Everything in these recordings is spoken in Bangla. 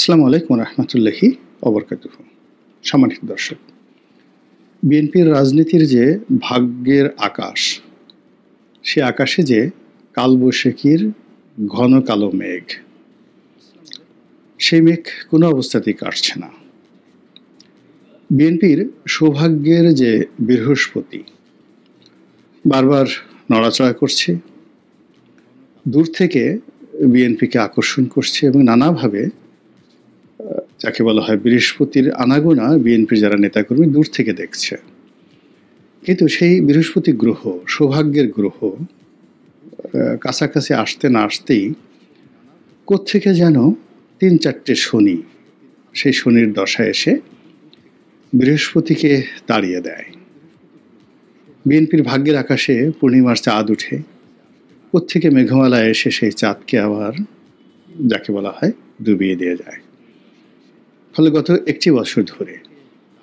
আসসালামু আলাইকুম রহমতুল্লাহি ওবরকাতুহু। সম্মানিত দর্শক, বিএনপির রাজনীতির যে ভাগ্যের আকাশ, সে আকাশে যে কালবৈশাখীর ঘন কালো মেঘ, সেই মেঘ কোনো অবস্থাতেই কাটছে না। বিএনপির সৌভাগ্যের যে বৃহস্পতি বারবার নড়াচড়া করছে, দূর থেকে বিএনপিকে আকর্ষণ করছে এবং নানাভাবে যাকে বলা হয় বৃহস্পতির আনাগোনা বিএনপির যারা নেতাকর্মী দূর থেকে দেখছে। কিন্তু সেই বৃহস্পতি গ্রহ, সৌভাগ্যের গ্রহ, কাছাকাছি আসতে না আসতেই কোত্থেকে যেন ৩-৪টে শনি, সেই শনির দশায় এসে বৃহস্পতিকে তাড়িয়ে দেয়। বিএনপির ভাগ্যের আকাশে পূর্ণিমার চাঁদ উঠে, কোত্থেকে মেঘমালায় এসে সেই চাঁদকে আবার যাকে বলা হয় ডুবিয়ে দিয়ে যায়। ফলে গত একটি বছর ধরে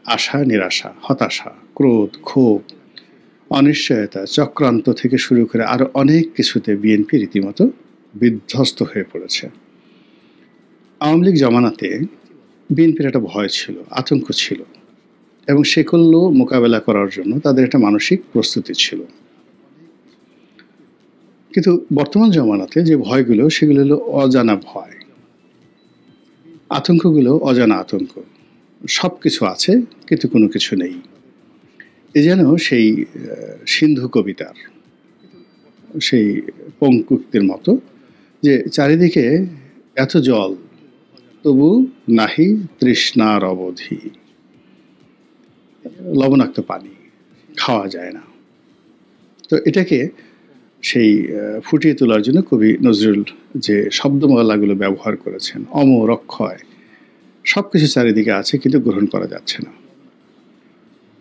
আশা, নিরাশা, হতাশা, ক্রোধ, ক্ষোভ, অনিশ্চয়তা, চক্রান্ত থেকে শুরু করে আরও অনেক কিছুতে বিএনপি রীতিমতো বিধ্বস্ত হয়ে পড়েছে। আওয়ামী লীগ জমানাতে বিএনপির একটা ভয় ছিল, আতঙ্ক ছিল, এবং সেগুলো মোকাবেলা করার জন্য তাদের একটা মানসিক প্রস্তুতি ছিল। কিন্তু বর্তমান জমানাতে যে ভয়গুলো, সেগুলো হলো অজানা ভয়, আতঙ্কগুলো অজানা আতঙ্ক। সব কিছু আছে কিন্তু কোনো কিছু নেই। এ যেন সেই সিন্ধু কবিতার সেই পঙ্কুক্তির মতো, যে চারিদিকে এত জল তবু নাহি তৃষ্ণার অবধি, লবণাক্ত পানি খাওয়া যায় না। তো এটাকে সেই ফুটিয়ে তোলার জন্য কবি নজরুল যে শব্দমালাগুলো ব্যবহার করেছেন, অমর, অক্ষয়, সব কিছু চারিদিকে আছে কিন্তু গ্রহণ করা যাচ্ছে না।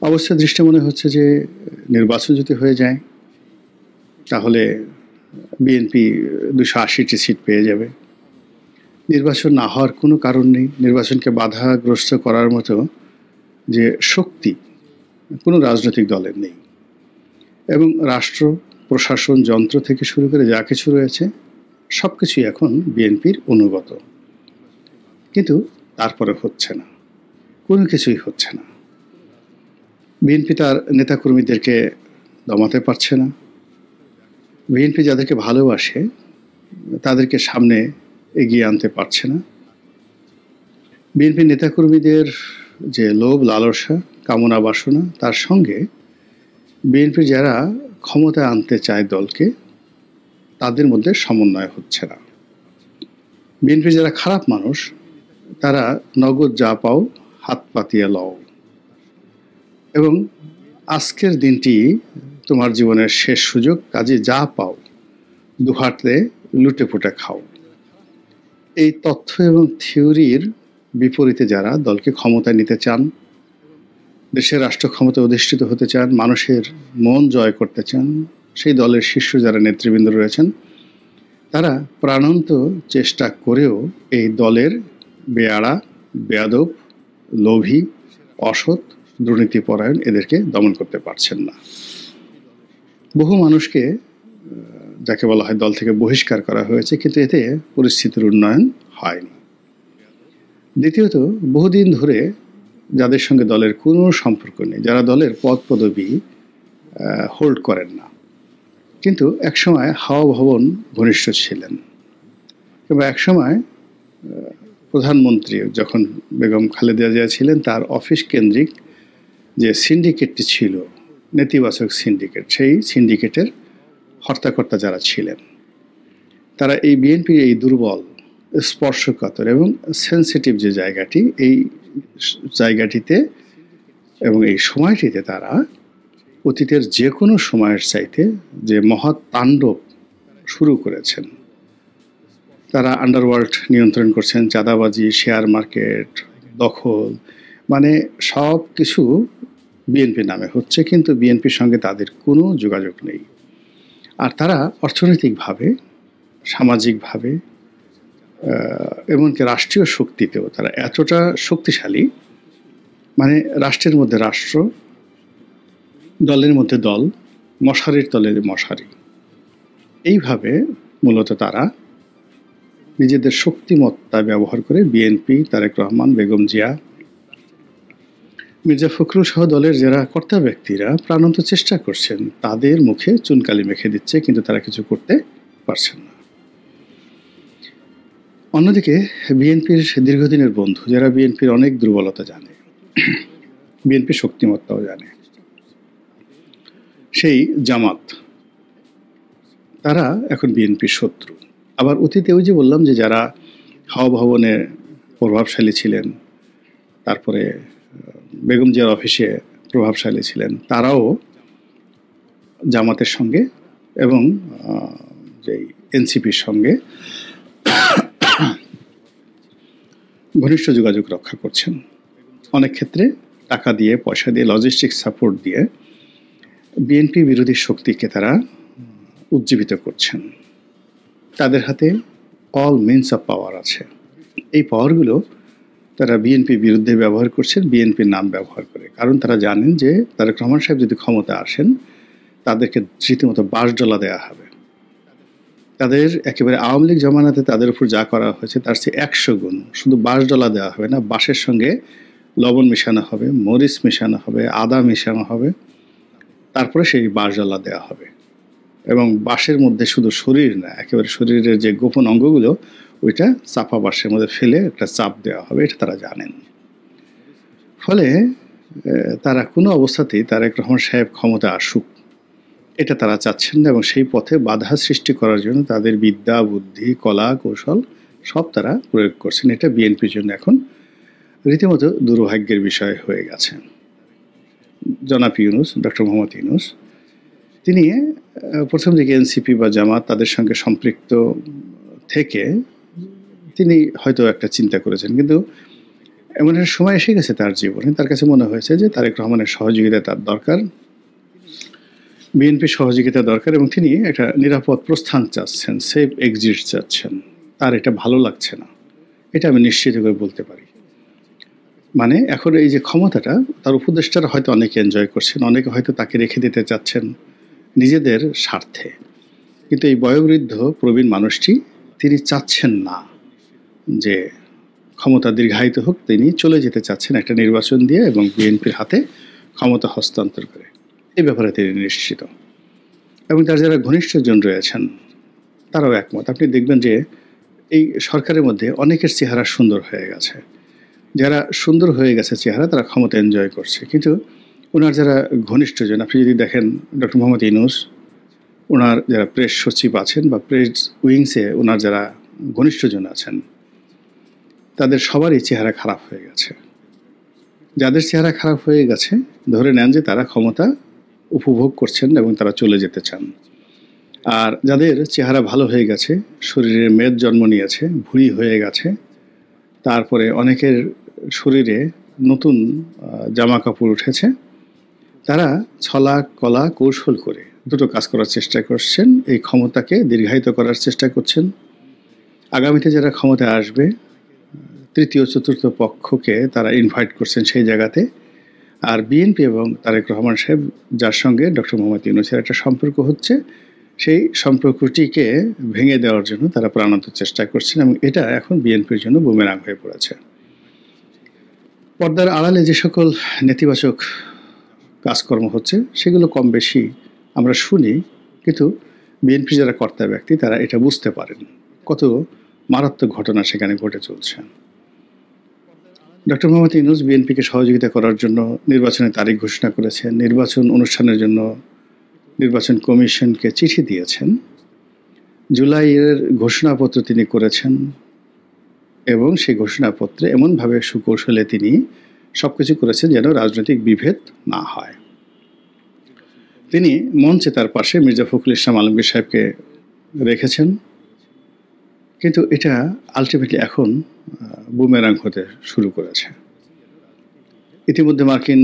অবস্থা দৃষ্টি মনে হচ্ছে যে নির্বাচন যদি হয়ে যায় তাহলে বিএনপি 280টি সিট পেয়ে যাবে। নির্বাচন না হওয়ার কোনো কারণ নেই। নির্বাচনকে বাধাগ্রস্ত করার মতো যে শক্তি কোনো রাজনৈতিক দলের নেই, এবং রাষ্ট্র, প্রশাসন, যন্ত্র থেকে শুরু করে যা কিছু রয়েছে সব কিছুই এখন বিএনপির অনুগত। কিন্তু তারপরে হচ্ছে না, কোনো কিছুই হচ্ছে না। বিএনপি তার নেতাকর্মীদেরকে দমাতে পারছে না। বিএনপি যাদেরকে ভালোবাসে তাদেরকে সামনে এগিয়ে আনতে পারছে না। বিএনপি নেতাকর্মীদের যে লোভ, লালসা, কামনা বাসনা, তার সঙ্গে বিএনপি যারা ক্ষমতায় আনতে চায় দলকে, তাদের মধ্যে সমন্বয় হচ্ছে না। বিএনপির যারা খারাপ মানুষ, তারা নগদ যা পাও হাত পাতিয়া লও, এবং আজকের দিনটি তোমার জীবনের শেষ সুযোগ, কাজে যা পাও দুহাতে লুটে পুটে খাও। এই তথ্য এবং থিওরির বিপরীতে যারা দলকে ক্ষমতায় নিতে চান, দেশের রাষ্ট্র ক্ষমতায় অধিষ্ঠিত হতে চান, মানুষের মন জয় করতে চান, সেই দলের শীর্ষ যারা নেতৃবৃন্দ রয়েছেন, তারা প্রাণান্ত চেষ্টা করেও এই দলের বেয়াড়া, বেয়াদব, লোভী, অসৎ, দুর্নীতিপরায়ণ এদেরকে দমন করতে পারছেন না। বহু মানুষকে যাকে বলা হয় দল থেকে বহিষ্কার করা হয়েছে, কিন্তু এতে পরিস্থিতির উন্নয়ন হয়নি। দ্বিতীয়ত, বহুদিন ধরে যাদের সঙ্গে দলের কোনো সম্পর্ক নেই, যারা দলের পদ পদবি হোল্ড করেন না, কিন্তু একসময় হাওয়া ভবন ঘনিষ্ঠ ছিলেন, কিংবা একসময় প্রধানমন্ত্রী যখন বেগম খালেদা জিয়া ছিলেন, তার অফিস কেন্দ্রিক যে সিন্ডিকেটটি ছিল, নেতিবাচক সিন্ডিকেট, সেই সিন্ডিকেটের হর্তাকর্তা যারা ছিলেন, তারা এই বিএনপির এই দুর্বল, স্পর্শকাতর এবং সেন্সিটিভ যে জায়গাটি, এই জায়গাটিতে এবং এই সময়টিতে তারা অতীতের যে কোনো সময়ের চাইতে যে মহৎ তাণ্ডব শুরু করেছেন। তারা আন্ডারওয়ার্ল্ড নিয়ন্ত্রণ করছেন, চাঁদাবাজি, শেয়ার মার্কেট দখল, মানে সব কিছু বিএনপির নামে হচ্ছে, কিন্তু বিএনপির সঙ্গে তাদের কোনো যোগাযোগ নেই। আর তারা অর্থনৈতিকভাবে, সামাজিকভাবে, এমনকি রাষ্ট্রীয় শক্তিতেও তারা এতটা শক্তিশালী, মানে রাষ্ট্রের মধ্যে রাষ্ট্র, দলের মধ্যে দল, মশারির তলে মশারি, এইভাবে মূলত তারা নিজেদের শক্তিমত্তা ব্যবহার করে বিএনপি, তারেক রহমান, বেগম জিয়া, মির্জা ফখরুল সহ দলের যারা কর্তা ব্যক্তিরা প্রাণান্ত চেষ্টা করছেন, তাদের মুখে চুনকালি মেখে দিচ্ছে, কিন্তু তারা কিছু করতে পারছেন না। অন্যদিকে বিএনপির দীর্ঘদিনের বন্ধু, যারা বিএনপির অনেক দুর্বলতা জানে, বিএনপির শক্তিমত্তাও জানে, সেই জামাত, তারা এখন বিএনপির শত্রু। আবার অতীতে ওই যে বললাম যে যারা হাওয়া ভবনে প্রভাবশালী ছিলেন, তারপরে বেগম জিয়ার অফিসে প্রভাবশালী ছিলেন, তারাও জামাতের সঙ্গে এবং যে এনসিপির সঙ্গে ঘনিষ্ঠ যোগাযোগ রক্ষা করছেন। অনেক ক্ষেত্রে টাকা দিয়ে, পয়সা দিয়ে, লজিস্টিক সাপোর্ট দিয়ে বিএনপি বিরোধী শক্তিকে তারা উজ্জীবিত করছেন। তাদের হাতে অল মিনস অফ পাওয়ার আছে। এই পাওয়ারগুলো তারা বিএনপির বিরুদ্ধে ব্যবহার করছেন, বিএনপির নাম ব্যবহার করে। কারণ তারা জানেন যে তারেক রহমান সাহেব যদি ক্ষমতা আসেন, তাদেরকে রীতিমতো বাঁশডলা দেওয়া হবে। তাদের একেবারে আওয়ামী লীগ জমানাতে তাদের উপর যা করা হয়েছে তার চেয়ে 100 গুণ। শুধু বাঁশডলা দেওয়া হবে না, বাঁশের সঙ্গে লবণ মেশানো হবে, মরিচ মেশানো হবে, আদা মেশানো হবে, তারপরে সেই বাঁশডলা দেওয়া হবে। এবং বাঁশের মধ্যে শুধু শরীর না, একেবারে শরীরের যে গোপন অঙ্গগুলো, ওইটা চাপা বাঁশের মধ্যে ফেলে একটা চাপ দেওয়া হবে, এটা তারা জানেন। ফলে তারা কোনো অবস্থাতেই তারেক রহমান সাহেব ক্ষমতা আসুক, এটা তারা চাচ্ছেন না, এবং সেই পথে বাধা সৃষ্টি করার জন্য তাদের বিদ্যা, বুদ্ধি, কলা, কৌশল সব তারা প্রয়োগ করছেন। এটা বিএনপির জন্য এখন রীতিমতো দুর্ভাগ্যের বিষয় হয়ে গেছে। জনাব ইউনূস, ডক্টর মোহাম্মদ ইউনূস, তিনি প্রথম দিকে এনসিপি বা জামাত তাদের সঙ্গে সম্পৃক্ত থেকে তিনি হয়তো একটা চিন্তা করেছেন, কিন্তু এমন একটা সময় এসে গেছে তার জীবনে, তার কাছে মনে হয়েছে যে তারেক রহমানের সহযোগিতা তার দরকার, বিএনপির সহযোগিতা দরকার, এবং তিনি একটা নিরাপদ প্রস্থান চাচ্ছেন, সেফ এক্সিট চাচ্ছেন। তার এটা ভালো লাগছে না, এটা আমি নিশ্চিত করে বলতে পারি। মানে এখন এই যে ক্ষমতাটা, তার উপদেষ্টারা হয়তো অনেকে এনজয় করছেন, অনেকে হয়তো তাকে রেখে দিতে চাচ্ছেন নিজেদের স্বার্থে, কিন্তু এই বয়োবৃদ্ধ প্রবীণ মানুষটি, তিনি চাচ্ছেন না যে ক্ষমতা দীর্ঘায়িত হোক, তিনি চলে যেতে চাচ্ছেন একটা নির্বাচন দিয়ে এবং বিএনপির হাতে ক্ষমতা হস্তান্তর করে। এই ব্যাপারে তিনি নিশ্চিত, এবং তার যারা ঘনিষ্ঠজন রয়েছেন তারাও একমত। আপনি দেখবেন যে এই সরকারের মধ্যে অনেকের চেহারা সুন্দর হয়ে গেছে, যারা সুন্দর হয়ে গেছে চেহারা, তারা ক্ষমতা এনজয় করছে। কিন্তু ওনার যারা ঘনিষ্ঠজন, আপনি যদি দেখেন ডক্টর মোহাম্মদ ইউনূস, ওনার যারা প্রেস সচিব আছেন বা প্রেস উইংসে ওনার যারা ঘনিষ্ঠজন আছেন, তাদের সবারই চেহারা খারাপ হয়ে গেছে। যাদের চেহারা খারাপ হয়ে গেছে, ধরে নেন যে তারা ক্ষমতা উপভোগ করছেন এবং তারা চলে যেতে চান। আর যাদের চেহারা ভালো হয়ে গেছে, শরীরে মেদ জন্ম নিয়েছে, ভুঁড়ি হয়ে গেছে, তারপরে অনেকের শরীরে নতুন জামা কাপড় উঠেছে, তারা ছলা কলা কৌশল করে দুটো কাজ করার চেষ্টা করছেন। এই ক্ষমতাকে দীর্ঘায়িত করার চেষ্টা করছেন। আগামীতে যারা ক্ষমতায় আসবে, তৃতীয় চতুর্থ পক্ষকে তারা ইনভাইট করছেন সেই জায়গাতে। আর বিএনপি এবং তারেক রহমান সাহেব, যার সঙ্গে ডক্টর মোহাম্মদ ইউনূসের একটা সম্পর্ক হচ্ছে, সেই সম্পর্কটিকে ভেঙে দেওয়ার জন্য তারা প্রাণান্ত চেষ্টা করছেন, এবং এটা এখন বিএনপির জন্য বুমেরাং হয়ে পড়েছে। পর্দার আড়ালে যে সকল নেতিবাচক কাজকর্ম হচ্ছে, সেগুলো কম বেশি আমরা শুনি, কিন্তু বিএনপি যারা কর্তা ব্যক্তি, তারা এটা বুঝতে পারেন কত মারাত্মক ঘটনা সেখানে ঘটে চলছে। ডক্টর মোহাম্মদ ইউনূস বিএনপিকে সহযোগিতা করার জন্য নির্বাচনের তারিখ ঘোষণা করেছেন, নির্বাচন অনুষ্ঠানের জন্য নির্বাচন কমিশনকে চিঠি দিয়েছেন, জুলাইয়ের ঘোষণাপত্র তিনি করেছেন, এবং সেই ঘোষণাপত্রে এমনভাবে সুকৌশলে তিনি সব কিছু করেছেন যেন রাজনৈতিক বিভেদ না হয়। তিনি মঞ্চে তার পাশে মির্জা ফখরুল ইসলাম আলমগীর সাহেবকে রেখেছেন, কিন্তু এটা আলটিমেটলি এখন বুমেরাং হতে শুরু করেছে। ইতিমধ্যে মার্কিন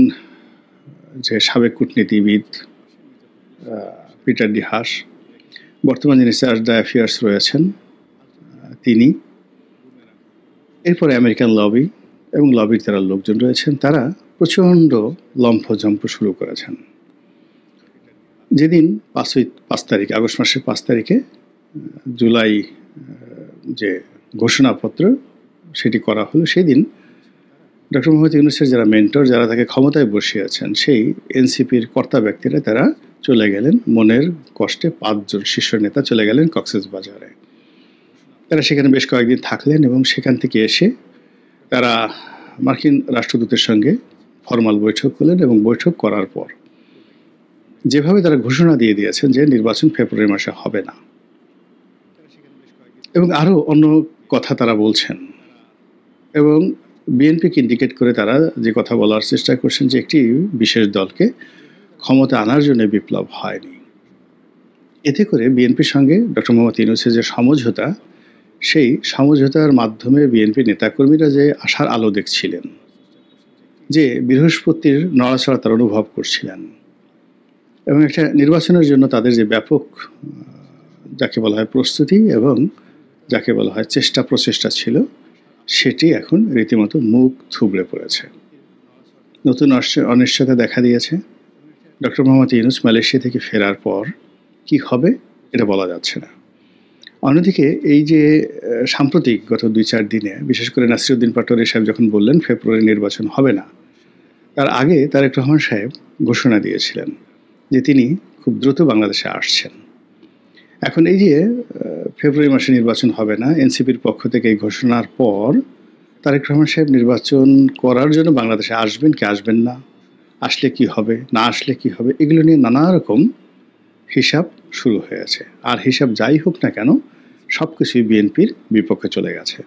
যে সাবেক কূটনীতিবিদ পিটার ডি হাস, বর্তমান যিনি চার্জ d'affaires রয়েছেন, তিনি, এরপরে আমেরিকান লবি এবং লবির যারা লোকজন রয়েছেন, তারা প্রচণ্ড লম্ফঝম্প শুরু করেছেন। যেদিন 5 তারিখ, আগস্ট মাসের 5 তারিখে জুলাই যে ঘোষণাপত্র সেটি করা হলো। সেদিন ডক্টর মোহাম্মদ ইউনূসের যারা মেন্টর, যারা তাকে ক্ষমতায় বসিয়েছেন, সেই এনসিপির কর্তা ব্যক্তিরা তারা চলে গেলেন মনের কষ্টে। 5 জন শীর্ষ নেতা চলে গেলেন কক্সবাজারে। তারা সেখানে বেশ কয়েকদিন থাকলেন এবং সেখান থেকে এসে তারা মার্কিন রাষ্ট্রদূতের সঙ্গে ফরমাল বৈঠক করলেন এবং বৈঠক করার পর যেভাবে তারা ঘোষণা দিয়ে দিয়েছেন যে নির্বাচন ফেব্রুয়ারি মাসে হবে না, এবং আরও অন্য কথা তারা বলছেন, এবং বিএনপিকে ইন্ডিকেট করে তারা যে কথা বলার চেষ্টা করছেন যে একটি বিশেষ দলকে ক্ষমতা আনার জন্য বিপ্লব হয়নি। এতে করে বিএনপির সঙ্গে ডক্টর মোহাম্মদ ইউনূসের যে সমঝোতা, সেই সমঝোতার মাধ্যমে বিএনপি নেতাকর্মীরা যে আশার আলো দেখছিলেন, যে বৃহস্পতির নড়াচড়া তারা অনুভব করছিলেন, এবং একটা নির্বাচনের জন্য তাদের যে ব্যাপক যাকে বলা হয় প্রস্তুতি এবং যাকে বলা হয় চেষ্টা প্রচেষ্টা ছিল, সেটি এখন রীতিমতো মুখ থুবড়ে পড়েছে। নতুন অনিশ্চয়তা দেখা দিয়েছে। ডক্টর মোহাম্মদ ইউনূস মালয়েশিয়া থেকে ফেরার পর কি হবে এটা বলা যাচ্ছে না। অন্যদিকে এই যে সাম্প্রতিক গত 2-4 দিনে বিশেষ করে নাসিরউদ্দিন পাটোয়ারী সাহেব যখন বললেন ফেব্রুয়ারি নির্বাচন হবে না, তার আগে তারেক রহমান সাহেব ঘোষণা দিয়েছিলেন যে তিনি খুব দ্রুত বাংলাদেশে আসছেন। এখন এই যে ফেব্রুয়ারি মাসে নির্বাচন হবে না, এনসিপির পক্ষ থেকে এই ঘোষণার পর তারেক রহমান সাহেব নির্বাচন করার জন্য বাংলাদেশে আসবেন কি আসবেন না, আসলে কি হবে, না আসলে কি হবে, এগুলো নিয়ে নানা রকম হিসাব শুরু হয়েছে। আর হিসাব যাই হোক না কেন, সব কিছুই বিএনপির বিপক্ষে চলে গেছে।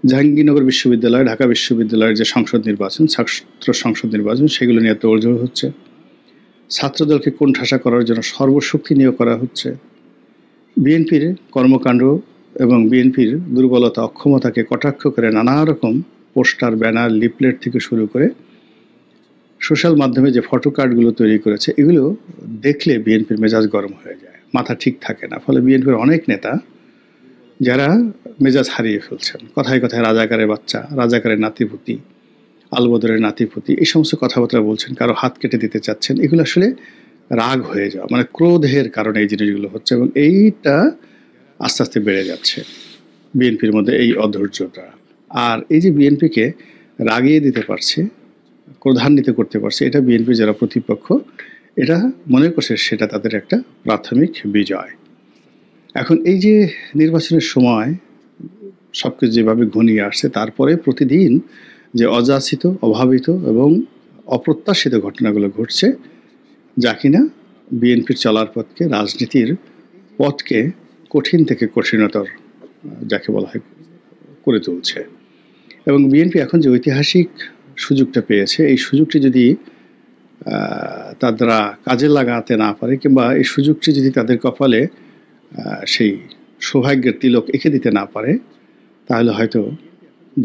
জাহাঙ্গীরনগর বিশ্ববিদ্যালয়, ঢাকা বিশ্ববিদ্যালয়ের যে সংসদ নির্বাচন, ছাত্র সংসদ নির্বাচন, সেগুলো নিয়ে তোড়জোড় হচ্ছে। ছাত্রদলকে কোণঠাসা করার জন্য সর্বশক্তি নিয়োগ করা হচ্ছে। বিএনপির কর্মকাণ্ড এবং বিএনপির দুর্বলতা অক্ষমতাকে কটাক্ষ করে নানা রকম পোস্টার, ব্যানার, লিফলেট থেকে শুরু করে সোশ্যাল মাধ্যমে যে ফটো কার্ডগুলো তৈরি করেছে, এগুলো দেখলে বিএনপির মেজাজ গরম হয়ে যায়, মাথা ঠিক থাকে না। ফলে বিএনপির অনেক নেতা যারা মেজাজ হারিয়ে ফেলছেন, কথায় কথায় রাজাকারের বাচ্চা, রাজাকারের নাতিপুতি, আলবদরের নাতিপুতি, এই সমস্ত কথাবার্তা বলছেন, কারো হাত কেটে দিতে চাচ্ছেন। এগুলো আসলে রাগ হয়ে যাওয়া, মানে ক্রোধের কারণে এই জিনিসগুলো হচ্ছে, এবং এইটা আস্তে আস্তে বেড়ে যাচ্ছে বিএনপির মধ্যে, এই অধৈর্যটা। আর এই যে বিএনপিকে রাগিয়ে দিতে পারছে, ক্রোধান্বিত করতে পারছে, এটা বিএনপি যারা প্রতিপক্ষ এটা মনে করছে সেটা তাদের একটা প্রাথমিক বিজয়। এখন এই যে নির্বাচনের সময় সব কিছু যেভাবে ঘনিয়ে আসছে, তারপরে প্রতিদিন যে অযাচিত, অভাবিত এবং অপ্রত্যাশিত ঘটনাগুলো ঘটছে, যা কিনা বিএনপির চলার পথকে, রাজনীতির পথকে কঠিন থেকে কঠিনতর যাকে বলা হয় করে তুলছে। এবং বিএনপি এখন যে ঐতিহাসিক সুযোগটা পেয়েছে, এই সুযোগটি যদি তারা কাজে লাগাতে না পারে, কিংবা এই সুযোগটি যদি তাদের কপালে সেই সৌভাগ্যের তিলক এঁকে দিতে না পারে, তাহলে হয়তো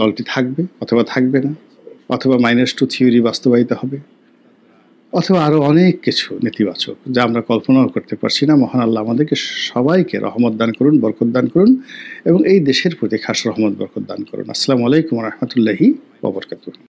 দলটি থাকবে অথবা থাকবে না, অথবা -2 থিওরি বাস্তবায়িত হবে, অথবা আরও অনেক কিছু নেতিবাচক যা আমরা কল্পনাও করতে পারছি না। মহান আল্লাহ আমাদেরকে সবাইকে রহমত দান করুন, বরকত দান করুন, এবং এই দেশের প্রতি খাস রহমত বরকত দান করুন। আসসালামু আলাইকুম ওয়া রাহমাতুল্লাহি ওয়া বারাকাতুহু।